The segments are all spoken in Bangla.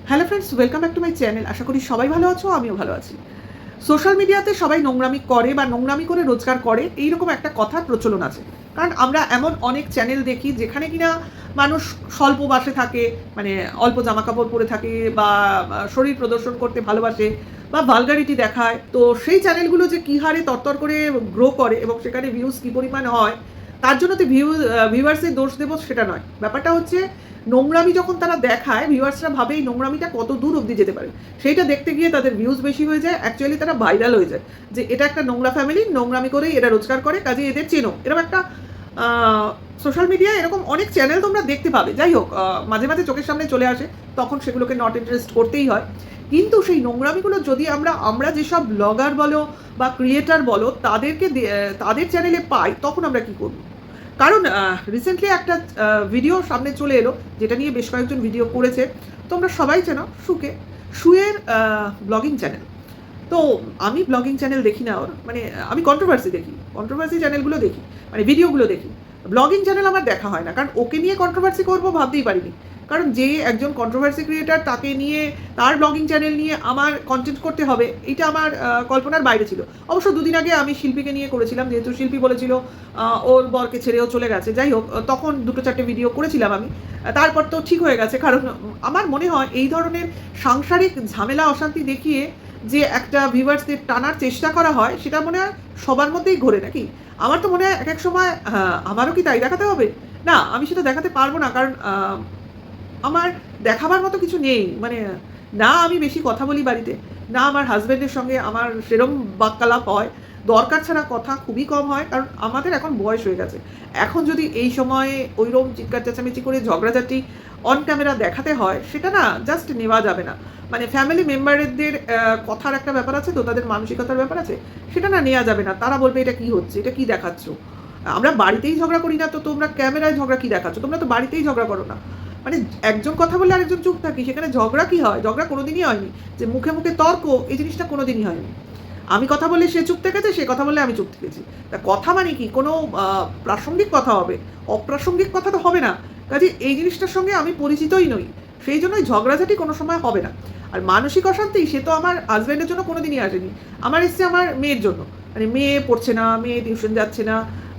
Hello friends, welcome back to my channel. আশা করি সবাই ভালো আছো, আমিও ভালো আছি। সোশ্যাল মিডিয়াতে সবাই নোংরামি করে বা নোংরামি করে রোজগার করে, এইরকম একটা কথার প্রচলন আছে। কারণ আমরা এমন অনেক চ্যানেল দেখি যেখানে কিনা মানুষ স্বল্প বাসে থাকে, মানে অল্প জামাকাপড় পরে থাকে বা শরীর প্রদর্শন করতে ভালোবাসে বা ভালগারিটি দেখায়। তো সেই চ্যানেলগুলো যে কী হারে তরতর করে গ্রো করে এবং সেখানে ভিউজ কী পরিমাণ হয়, তার জন্য তো ভিউয়ার্সের দোষ দেবো সেটা নয়। ব্যাপারটা হচ্ছে নোংরামি যখন তারা দেখায়, ভিউয়ার্সরা ভাবে এই নোংরামিটা কত দূর অবধি যেতে পারে। সেইটা দেখতে গিয়ে তাদের ভিউজ বেশি হয়ে যায়, অ্যাকচুয়ালি তারা ভাইরাল হয়ে যায় যে এটা একটা নোংরা ফ্যামিলি, নোংরামি করেই এরা রোজগার করে, কাজে এদের চেনো। এরকম একটা সোশ্যাল মিডিয়ায় এরকম অনেক চ্যানেল তোমরা দেখতে পাবে। যাই হোক, মাঝে মাঝে চোখের সামনে চলে আসে, তখন সেগুলোকে নট ইন্টারেস্ট করতেই হয়। কিন্তু সেই নোংরামিগুলো যদি আমরা যেসব ব্লগার বলো বা ক্রিয়েটার বলো তাদের চ্যানেলে পাই, তখন আমরা কী করবো? কারণ রিসেন্টলি একটা ভিডিও সামনে চলে এলো, যেটা নিয়ে বেশ কয়েকজন ভিডিও করেছে। তোমরা সবাই চেনো শুয়ের ব্লগিং চ্যানেল। তো আমি ব্লগিং চ্যানেল দেখি না ওর, মানে আমি কন্ট্রোভার্সি চ্যানেলগুলো দেখি, মানে ভিডিওগুলো দেখি। ব্লগিং চ্যানেল আমার দেখা হয় না, কারণ ওকে নিয়ে কন্ট্রোভার্সি করবো ভাবতেই পারিনি। কারণ যে একজন কন্ট্রোভার্সি ক্রিয়েটার, তাকে নিয়ে, তার ব্লগিং চ্যানেল নিয়ে আমার কন্টেন্ট করতে হবে, এটা আমার কল্পনার বাইরে ছিল। অবশ্য দুদিন আগে আমি শিল্পীকে নিয়ে করেছিলাম, যেহেতু শিল্পী বলেছিল ওর বরকে ছেড়েও চলে গেছে। যাই হোক, তখন 2-4টে ভিডিও করেছিলাম আমি। তারপর তো ঠিক হয়ে গেছে। কারণ আমার মনে হয় এই ধরনের সাংসারিক ঝামেলা অশান্তি দেখিয়ে যে একটা ভিউয়ার্সদের টানার চেষ্টা করা হয়, সেটা মনে হয় সবার মধ্যেই ঘোরে নাকি? আমার তো মনে হয় এক এক সময় আমারও কি তাই দেখাতে হবে? না, আমি সেটা দেখাতে পারবো না। কারণ আমার দেখাবার মতো কিছু নেই। মানে না আমি বেশি কথা বলি বাড়িতে, না আমার হাজব্যান্ডের সঙ্গে আমার সেরম বাক্যালাপ হয়। দরকার ছাড়া কথা খুবই কম হয়, কারণ আমাদের এখন বয়স হয়ে গেছে। এখন যদি এই সময়ে ওইরকম চিৎকার চেঁচামেচি করে ঝগড়াঝাটি অন ক্যামেরা দেখাতে হয়, সেটা না জাস্ট নেওয়া যাবে না। মানে ফ্যামিলি মেম্বারদের কথার একটা ব্যাপার আছে, তো তাদের মানসিকতার ব্যাপার আছে, সেটা না নেওয়া যাবে না। তারা বলবে এটা কী হচ্ছে, এটা কী দেখাচ্ছ? আমরা বাড়িতেই ঝগড়া করি না, তো তোমরা ক্যামেরায় ঝগড়া কী দেখাচ্ছ? তোমরা তো বাড়িতেই ঝগড়া করো না। মানে একজন কথা বললে আরেকজন চুপ থাকি, সেখানে ঝগড়া কী হয়? ঝগড়া কোনোদিনই হয়নি। যে মুখে মুখে তর্ক, এই জিনিসটা কোনোদিনই হয়নি। আমি কথা বললে সে চুপ থেকেছে, সে কথা বললে আমি চুপ থেকেছি। তা কথা মানে কি? কোনো প্রাসঙ্গিক কথা হবে, অপ্রাসঙ্গিক কথা তো হবে না। কাজে এই জিনিসটার সঙ্গে আমি পরিচিতই নই, সেই জন্যই ঝগড়াঝাটি কোনো সময় হবে না। আর মানসিক অশান্তি সে তো আমার হাজব্যান্ডের জন্য কোনোদিনই আসেনি, আমার এসছে আমার মেয়ের জন্য। মানে মেয়ে পড়ছে না, মেয়ে টিউশন যাচ্ছে না,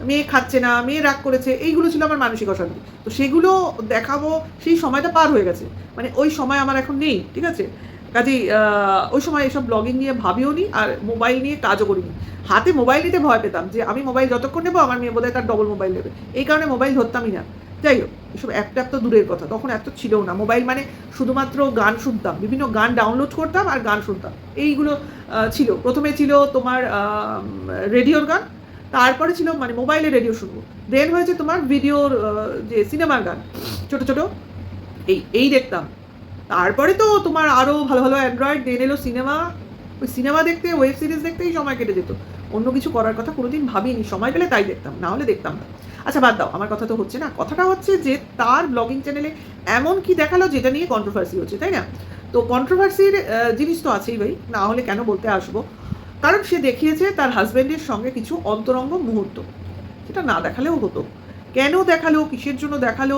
মেয়ে খাচ্ছে না, মেয়ে রাগ করেছে, এইগুলো ছিল আমার মানসিক অশান্তি। তো সেগুলো দেখাবো, সেই সময়টা পার হয়ে গেছে। মানে ওই সময় আমার এখন নেই, ঠিক আছে? কাজেই ওই সময় এসব ব্লগিং নিয়ে ভাবিও নি, আর মোবাইল নিয়ে কাজও করিনি। হাতে মোবাইল নিতে ভয় পেতাম যে আমি মোবাইল যতক্ষণ নেবো আমার মেয়ে বোধহয় তার ডবল মোবাইল নেবে, এই কারণে মোবাইল ধরতামই না। যাই হোক, এসব অ্যাপ তো দূরের কথা, তখন এত ছিলও না। মোবাইল মানে শুধুমাত্র গান শুনতাম, বিভিন্ন গান ডাউনলোড করতাম আর গান শুনতাম, এইগুলো ছিল। প্রথমে ছিল তোমার রেডিওর গান, তারপরে ছিল মানে মোবাইলে রেডিও শুনবো, দেন হয়েছে তোমার ভিডিওর যে সিনেমার গান, ছোটো ছোটো, এই দেখতাম। তারপরে তো তোমার আরও ভালো ভালো অ্যান্ড্রয়েড, দেন এলো সিনেমা। ওই সিনেমা দেখতে, ওয়েব সিরিজ দেখতেই সময় কেটে যেত। অন্য কিছু করার কথা কোনোদিন ভাবিনি, সময় পেলে তাই দেখতাম, না হলে দেখতাম না। আচ্ছা বাদ দাও, আমার কথা তো হচ্ছে না। কথাটা হচ্ছে যে তার ব্লগিং চ্যানেলে এমন কি দেখালো যেটা নিয়ে কন্ট্রোভার্সি হচ্ছে, তাই না? তো কন্ট্রোভার্সির জিনিস তো আছেই ভাই, না হলে কেন বলতে আসবো? কারণ সে দেখিয়েছে তার হাজব্যান্ডের সঙ্গে কিছু অন্তরঙ্গ মুহূর্ত, সেটা না দেখালেও হতো। কেন দেখালো, কিসের জন্য দেখালো,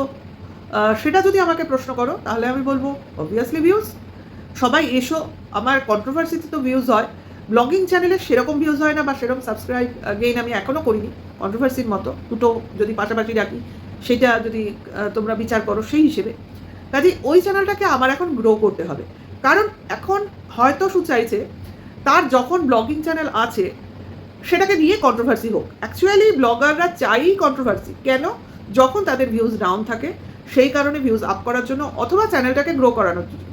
সেটা যদি আমাকে প্রশ্ন করো, তাহলে আমি বলবো অবভিয়াসলি ভিউজ। সবাই এসো, আমার কন্ট্রোভার্সিতে তো ভিউজ হয়, ব্লগিং চ্যানেলে সেরকম ভিউজ হয় না, বা সেরকম সাবস্ক্রাইব গেইন আমি এখনও করিনি কন্ট্রোভার্সির মতো। দুটো যদি পাশাপাশি রাখি, সেটা যদি তোমরা বিচার করো সেই হিসেবে, কাজে ওই চ্যানেলটাকে আমার এখন গ্রো করতে হবে। কারণ এখন হয়তো চাইছে তার যখন ব্লগিং চ্যানেল আছে সেটাকে নিয়ে কন্ট্রোভার্সি হোক। অ্যাকচুয়ালি ব্লগাররা চাই কন্ট্রোভার্সি, কেন? যখন তাদের ভিউজ ডাউন থাকে, সেই কারণে ভিউজ আপ করার জন্য, অথবা চ্যানেলটাকে গ্রো করানোর জন্য।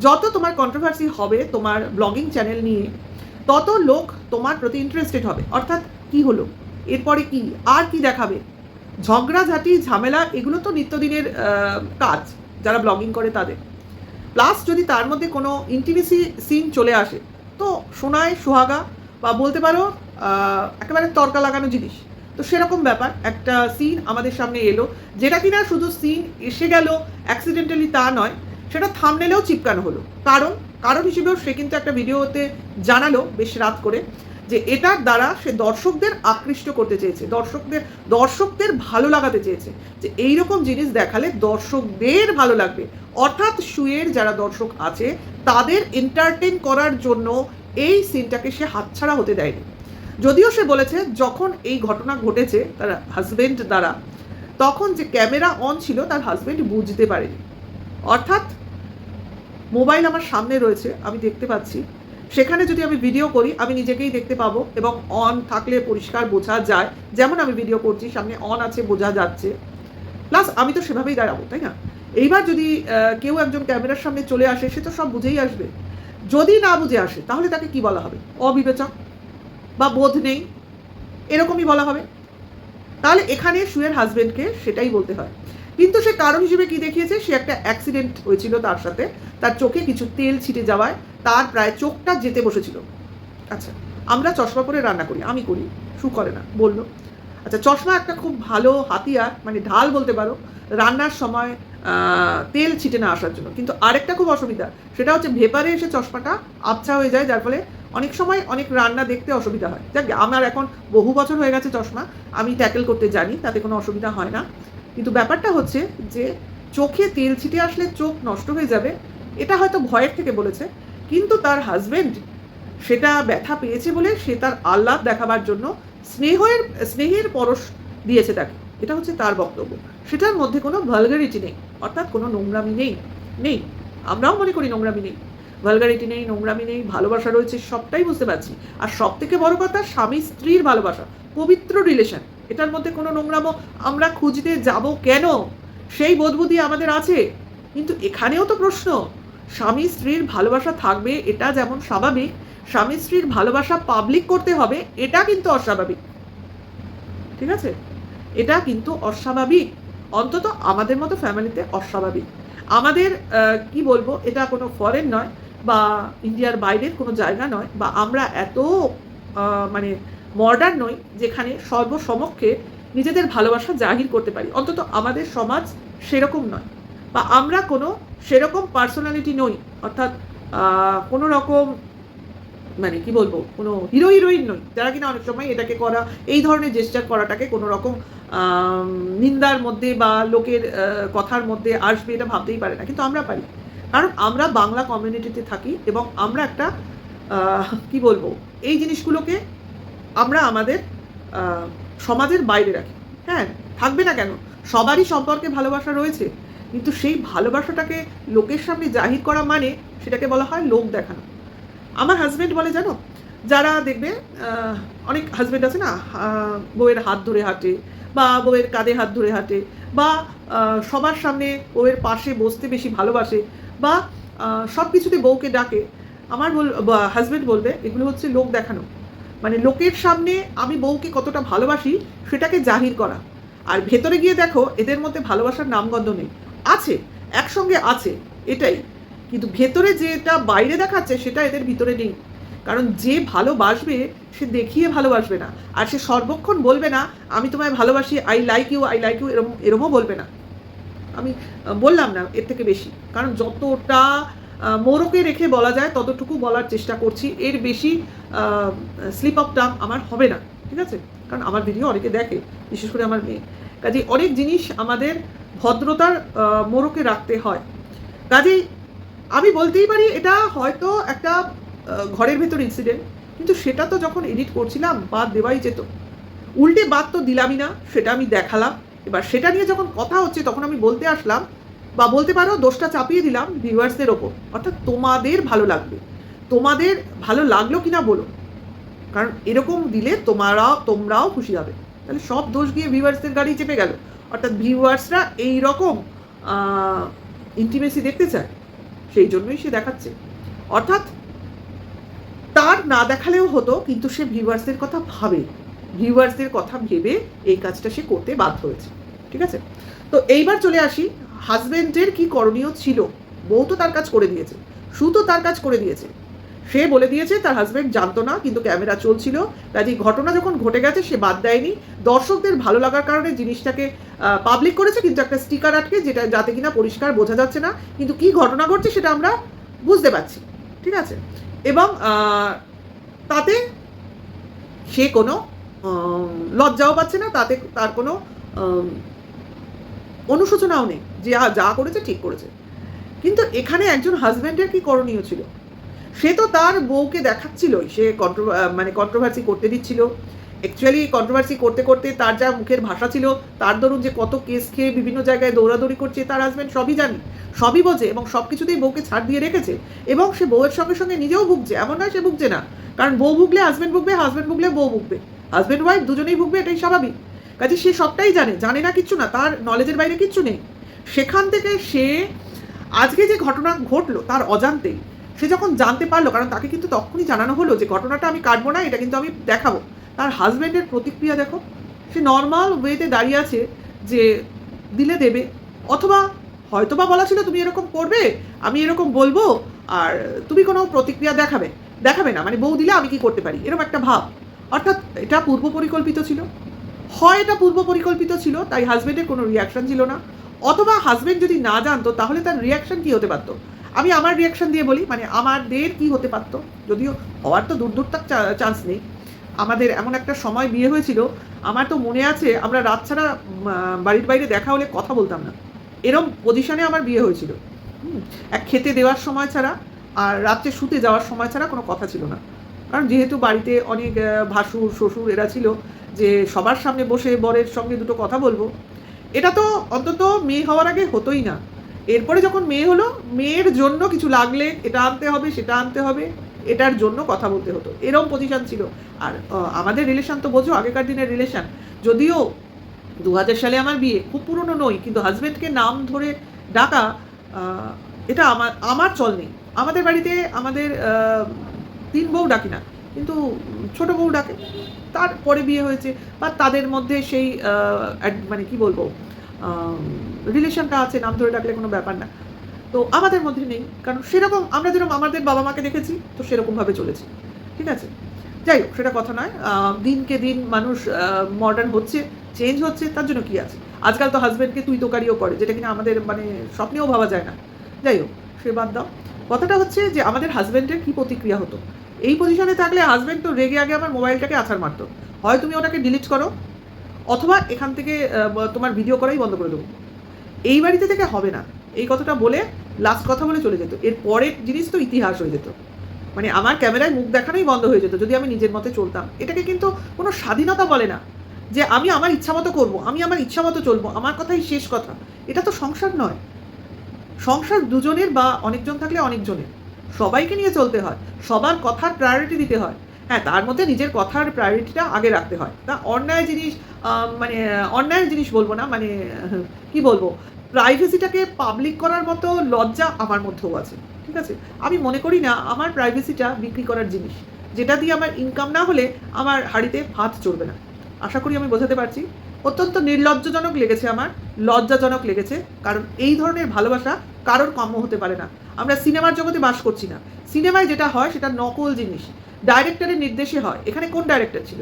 যত তোমার কন্ট্রোভার্সি হবে তোমার ব্লগিং চ্যানেল নিয়ে, তত লোক তোমার প্রতি ইন্টারেস্টেড হবে। অর্থাৎ কি হলো, এরপরে কি, আর কি দেখাবে? ঝগড়াঝাটি ঝামেলা এগুলো তো নিত্যদিনের কাজ যারা ব্লগিং করে তাদের। প্লাস যদি তার মধ্যে কোনো ইন্টিমেসি সিন চলে আসে, তো সোনায় সোহাগা, বা বলতে পারো একেবারে তর্কা লাগানো জিনিস। তো সেরকম ব্যাপার একটা সিন আমাদের সামনে এলো, যেটা কিনা শুধু সিন এসে গেল অ্যাক্সিডেন্টালি তা নয়, সেটা থাম্বনেলেও চিপকানো হলো। কারণ হিসেবেও সে কিন্তু একটা ভিডিওতে জানালো বেশ রাত করে যে এটার দ্বারা সে দর্শকদের আকৃষ্ট করতে চেয়েছে, দর্শকদের ভালো লাগাতে চেয়েছে, যে এইরকম জিনিস দেখালে দর্শকদের ভালো লাগবে। অর্থাৎ শুয়ের যারা দর্শক আছে তাদের এন্টারটেন করার জন্য এই সিনটাকে সে হাতছাড়া হতে দেয়নি। যদিও সে বলেছে যখন এই ঘটনা ঘটেছে তার হাজবেন্ড দ্বারা, তখন যে ক্যামেরা অন ছিল তার হাজবেন্ড বুঝতে পারেনি। অর্থাৎ মোবাইল আমার সামনে রয়েছে, আমি দেখতে পাচ্ছি, সেখানে যদি আমি ভিডিও করি আমি নিজেকেই দেখতে পাবো এবং অন থাকলে পরিষ্কার বোঝা যায়, যেমন আমি ভিডিও করছি সামনে অন আছে বোঝা যাচ্ছে, প্লাস আমি তো সেভাবেই দাঁড়াবো, তাই না? এইবার যদি কেউ একজন ক্যামেরার সামনে চলে আসে সে তো সব বুঝেই আসবে। যদি না বুঝে আসে তাহলে তাকে কি বলা হবে? অবিবেচক বা বোধ নেই, এরকমই বলা হবে। তাহলে এখানে শুয়ের হাজবেন্ডকে সেটাই বলতে হয়। কিন্তু সে কারণ হিসেবে কি দেখিয়েছে? সে একটা অ্যাক্সিডেন্ট হয়েছিল তার সাথে, তার চোখে কিছু তেল ছিটে যাওয়ায় তার প্রায় চোখটা যেতে বসেছিল। আচ্ছা, আমরা চশমা পরে রান্না করি, আমি করি, শু করে না বললো। আচ্ছা, চশমা একটা খুব ভালো হাতিয়ার, মানে ঢাল বলতে পারো রান্নার সময় তেল ছিটে না আসার জন্য। কিন্তু আরেকটা খুব অসুবিধা, সেটা হচ্ছে ভেপারে এসে চশমাটা আবছা হয়ে যায়, যার ফলে অনেক সময় অনেক রান্না দেখতে অসুবিধা হয়। যাক, আমার এখন বহু বছর হয়ে গেছে চশমা, আমি ট্যাকেল করতে জানি, তাতে কোনো অসুবিধা হয় না। কিন্তু ব্যাপারটা হচ্ছে যে চোখে তেল ছিটে আসলে চোখ নষ্ট হয়ে যাবে, এটা হয়তো ভয়ের থেকে বলেছে। কিন্তু তার হাজবেন্ড সেটা ব্যথা পেয়েছে বলে সে তার আহ্লাদ দেখাবার জন্য স্নেহের পরশ দিয়েছে তাকে, এটা হচ্ছে তার বক্তব্য। সেটার মধ্যে কোনো ভালগারিটি নেই, অর্থাৎ কোনো নোংরামি নেই। আমরাও মনে করি নোংরামি নেই, ভালগারিটি নেই, নোংরামি নেই, ভালোবাসা রয়েছে, সবটাই বুঝতে পারছি। আর সব থেকে বড় কথা, স্বামী স্ত্রীর ভালোবাসা, পবিত্র রিলেশন, এটার মধ্যে কোনো নোংরামো আমরা খুঁজতে যাব কেন? সেই বোধবুদ্ধি আমাদের আছে। কিন্তু এখানেও তো প্রশ্ন, স্বামী স্ত্রীর ভালোবাসা থাকবে এটা যেমন স্বাভাবিক, স্বামী স্ত্রীর ভালোবাসা পাবলিক করতে হবে এটা কিন্তু অস্বাভাবিক। ঠিক আছে, এটা কিন্তু অস্বাভাবিক, অন্তত আমাদের মতো ফ্যামিলিতে অস্বাভাবিক। আমাদের কি বলবো, এটা কোনো ফরেন নয় বা ইন্ডিয়ার বাইরের কোনো জায়গা নয়, বা আমরা এত মানে মডার্ন নই যেখানে সর্বসমক্ষে নিজেদের ভালোবাসা জাহির করতে পারি। অন্তত আমাদের সমাজ সেরকম নয়, বা আমরা কোনো সেরকম পার্সোনালিটি নই। অর্থাৎ কোনো রকম মানে কি বলবো, কোনো হিরোইন নই যারা কিনা অনেক সময় এটাকে করা, এই ধরনের জেস্টার করাটাকে কোনো রকম নিন্দার মধ্যে বা লোকের কথার মধ্যে আসবে এটা ভাবতেই পারে না। কিন্তু আমরা পারি, কারণ আমরা বাংলা কমিউনিটিতে থাকি এবং আমরা একটা কি বলবো, এই জিনিসগুলোকে আমরা আমাদের সমাজের বাইরে রাখি। হ্যাঁ, থাকবে না কেন, সবারই সম্পর্কে ভালোবাসা রয়েছে, কিন্তু সেই ভালোবাসাটাকে লোকের সামনে জাহির করা মানে সেটাকে বলা হয় লোক দেখানো। আমার হাজব্যান্ড বলে, জানো, যারা দেখবে অনেক হাজব্যান্ড আছে না, বউয়ের হাত ধরে হাঁটে বা বউয়ের কাঁধে হাত ধরে হাঁটে, বা সবার সামনে বউয়ের পাশে বসতে বেশি ভালোবাসে, বা সব কিছুতে বউকে ডাকে। আমার হাজব্যান্ড বলবে এগুলো হচ্ছে লোক দেখানো, মানে লোকের সামনে আমি বউকে কতটা ভালোবাসি সেটাকে জাহির করা। আর ভেতরে গিয়ে দেখো এদের মধ্যে ভালোবাসার নামগন্ধ নেই, আছে, একসঙ্গে আছে এটাই, কিন্তু ভেতরে যেটা বাইরে দেখাচ্ছে সেটা এদের ভিতরে নেই। কারণ যে ভালোবাসবে সে দেখিয়ে ভালোবাসবে না, আর সে সর্বক্ষণ বলবে না আমি তোমায় ভালোবাসি, আই লাইক ইউ এরমও বলবে না। আমি বললাম না এর থেকে বেশি, কারণ যতটা মোড়কে রেখে বলা যায় ততটুকু বলার চেষ্টা করছি, এর বেশি স্লিপ অফ টাং আমার হবে না। ঠিক আছে, কারণ আমার ভিডিও অনেকে দেখে, বিশেষ করে আমার মেয়ে, কাজেই অনেক জিনিস আমাদের ভদ্রতার মোড়কে রাখতে হয়। কাজেই আমি বলতেই পারি এটা হয়তো একটা ঘরের ভেতর ইনসিডেন্ট, কিন্তু সেটা তো যখন এডিট করছিলাম বাদ দেওয়াই যেত, উল্টে বাদ তো দিলামই না, সেটা আমি দেখালাম। এবার সেটা নিয়ে যখন কথা হচ্ছে তখন আমি বলতে আসলাম, বা বলতে পারো দোষটা চাপিয়ে দিলাম ভিউয়ার্সদের ওপর। অর্থাৎ তোমাদের ভালো লাগবে, তোমাদের ভালো লাগলো কিনা বলো, কারণ এরকম দিলে তোমরাও খুশি হবে। তাহলে সব দোষ গিয়ে ভিউয়ার্সদের গাড়ি চেপে গেল। অর্থাৎ ভিউয়ার্সরা এইরকম ইন্টিমেসি দেখতে চায়, সেই জন্যই সে দেখাচ্ছে। অর্থাৎ তার না দেখালেও হতো, কিন্তু সে ভিউয়ার্সদের কথা ভাবে, ভিউয়ার্সদের কথা ভেবে এই কাজটা সে করতে বাধ্য হয়েছে। ঠিক আছে, তো এইবার চলে আসি হাজবেন্ডের কি করণীয় ছিল। বউ তো তার কাজ করে দিয়েছে, শু তো তার কাজ করে দিয়েছে, সে বলে দিয়েছে তার হাজবেন্ড জানতো না, কিন্তু ক্যামেরা চলছিল। কাজেই ঘটনা যখন ঘটে গেছে সে বাদ দেয়নি, দর্শকদের ভালো লাগার কারণে জিনিসটাকে পাবলিক করেছে, কিন্তু একটা স্টিকার আটকে, যেটা যাতে কিনা পরিষ্কার বোঝা যাচ্ছে না, কিন্তু কি ঘটনা ঘটছে সেটা আমরা বুঝতে পারছি। ঠিক আছে, এবং তাতে সে কোনো লজ্জাও পাচ্ছে না, তাতে তার কোনো অনুশোচনাও নেই যে যা করেছে ঠিক করেছে। কিন্তু এখানে একজন হাজব্যান্ডের কি করণীয় ছিল? সে তো তার বউকে দেখাচ্ছিলই, সে কন্ট্রোভার্সি করতে দিচ্ছিল। অ্যাকচুয়ালি কন্ট্রোভার্সি করতে করতে তার যা মুখের ভাষা ছিল, তার দরুন যে কত কেস খেয়ে বিভিন্ন জায়গায় দৌড়াদৌড়ি করছে, তার হাজব্যান্ড সবই জানে, সবই বোঝে, এবং সব কিছুতেই বউকে ছাড় দিয়ে রেখেছে। এবং সে বউয়ের সঙ্গে সঙ্গে নিজেও ভুগছে, এমন নয় সে ভুগছে না। কারণ বউ ভুগলে হাজব্যান্ড ভুগবে, হাজব্যান্ড ভুগলে বউ ভুগবে, হাজব্যান্ড ওয়াইফ দুজনেই ভুগবে, এটাই স্বাভাবিক। কাজে সে সবটাই জানে না কিচ্ছু না, তার নলেজের বাইরে কিচ্ছু নেই। সেখান থেকে সে আজকে যে ঘটনা ঘটলো তার অজান্তেই সে যখন জানতে পারলো, কারণ তাকে কিন্তু তখনই জানানো হলো যে ঘটনাটা আমি কাটবো না, এটা কিন্তু আমি দেখাবো। তার হাজব্যান্ডের প্রতিক্রিয়া দেখো, সে নর্মাল ওয়েতে দাঁড়িয়ে আছে যে দিলে দেবে, অথবা হয়তোবা বলা ছিল তুমি এরকম করবে, আমি এরকম বলবো, আর তুমি কোনো প্রতিক্রিয়া দেখাবে না, মানে বউ দিলে আমি কি করতে পারি, এরকম একটা ভাব। অর্থাৎ এটা পূর্ব পরিকল্পিত ছিল, হয় এটা পূর্ব পরিকল্পিত ছিল, তাই হাজব্যান্ডের কোনো রিয়াকশন ছিল না, অথবা হাজব্যান্ড যদি না জানতো তাহলে তার রিয়াকশন কি হতে পারতো। আমি আমার রিয়াকশন দিয়ে বলি, মানে আমাদের কি হতে পারতো, যদিও হওয়ার তো দূর তক চান্স নেই। আমাদের এমন একটা সময় বিয়ে হয়েছিল, আমার তো মনে আছে আমরা রাত ছাড়া বাড়ির বাইরে দেখা হলে কথা বলতাম না, এরম পজিশনে আমার বিয়ে হয়েছিল। এক খেতে দেওয়ার সময় ছাড়া আর রাত্রে শুতে যাওয়ার সময় ছাড়া কোনো কথা ছিল না। কারণ যেহেতু বাড়িতে অনেক ভাসুর শ্বশুর এরা ছিল, যে সবার সামনে বসে বরের সঙ্গে দুটো কথা বলবো, এটা তো অন্তত মেয়ে হওয়ার আগে হতোই না। এরপরে যখন মেয়ে হলো, মেয়ের জন্য কিছু লাগলে এটা আনতে হবে, সেটা আনতে হবে, এটার জন্য কথা বলতে হতো, এরকম পজিশন ছিল। আর আমাদের রিলেশন তো বোঝো, আগেকার দিনের রিলেশন, যদিও 2000 সালে আমার বিয়ে, খুব পুরনো নই, কিন্তু হাজব্যান্ডকে নাম ধরে ডাকা এটা আমার চল নেই। আমাদের বাড়িতে আমাদের 3 বউ ডাকি না, কিন্তু ছোট বউ ডাকে, তারপরে বিয়ে হয়েছে, বা তাদের মধ্যে সেই মানে কি বলবো রিলেশনটা আছে, নাম ধরে ডাকলে কোনো ব্যাপার না। তো আমাদের মধ্যে নেই, কারণ সেরকম আমরা যেরকম আমাদের বাবা মাকে দেখেছি, তো সেরকমভাবে চলেছি, ঠিক আছে। যাই হোক, সেটা কথা নয়। দিনকে দিন মানুষ মডার্ন হচ্ছে, চেঞ্জ হচ্ছে, তার জন্য কি আছে। আজকাল তো হাজব্যান্ডকে তুই তোকারিও করে, যেটা কিনা আমাদের মানে স্বপ্নেও ভাবা যায় না। যাই হোক, সে বাদ দাও। কথাটা হচ্ছে যে আমাদের হাজব্যান্ডের কী প্রতিক্রিয়া হতো। এই পজিশনে থাকলে হাজব্যান্ড তো রেগে আগে আমার মোবাইলটাকে আছাড় মারতো, হয় তুমি ওটাকে ডিলিট করো, অথবা এখান থেকে তোমার ভিডিও করাই বন্ধ করে দেবো, এই বাড়িতে থেকে হবে না, এই কথাটা বলে লাস্ট কথা বলে চলে যেত। এর পরের জিনিস তো ইতিহাস হয়ে যেত, মানে আমার ক্যামেরায় মুখ দেখানোই বন্ধ হয়ে যেত যদি আমি নিজের মতে চলতাম। এটাকে কিন্তু কোনো স্বাধীনতা বলে না, যে আমি আমার ইচ্ছা মতো করবো, আমি আমার ইচ্ছা মতো চলবো, আমার কথাই শেষ কথা। এটা তো সংসার নয়। সংসার দুজনের, বা অনেকজন থাকলে অনেকজনের, সবাইকে নিয়ে চলতে হয়, সবার কথার প্রায়োরিটি দিতে হয়। হ্যাঁ, তার মধ্যে নিজের কথার প্রায়োরিটিটা আগে রাখতে হয়। তা অন্যায় জিনিস, মানে অন্যায়ের জিনিস বলবো না, মানে কি বলবো, প্রাইভেসিটাকে পাবলিক করার মতো লজ্জা আমার মধ্যেও আছে, ঠিক আছে। আমি মনে করি না আমার প্রাইভেসিটা বিক্রি করার জিনিস, যেটা দিয়ে আমার ইনকাম না হলে আমার হাঁড়িতে ভাত চলবে না। আশা করি আমি বোঝাতে পারছি। অত্যন্ত নির্লজ্জজনক লেগেছে আমার, লজ্জাজনক লেগেছে, কারণ এই ধরনের ভালোবাসা কারোর কাম্য হতে পারে না। আমরা সিনেমার জগতে বাস করছি না, সিনেমায় যেটা হয় সেটা নকল জিনিস, ডাইরেক্টরের নির্দেশে হয়। এখানে কোন ডাইরেক্টর ছিল?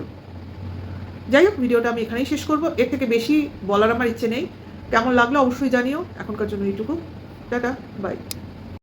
যাই হোক, ভিডিওটা আমি এখানেই শেষ করব, এর থেকে বেশি বলার আমার ইচ্ছে নেই। কেমন লাগলো অবশ্যই জানিও। এখনকার জন্য এইটুকু, টাটা, বাই।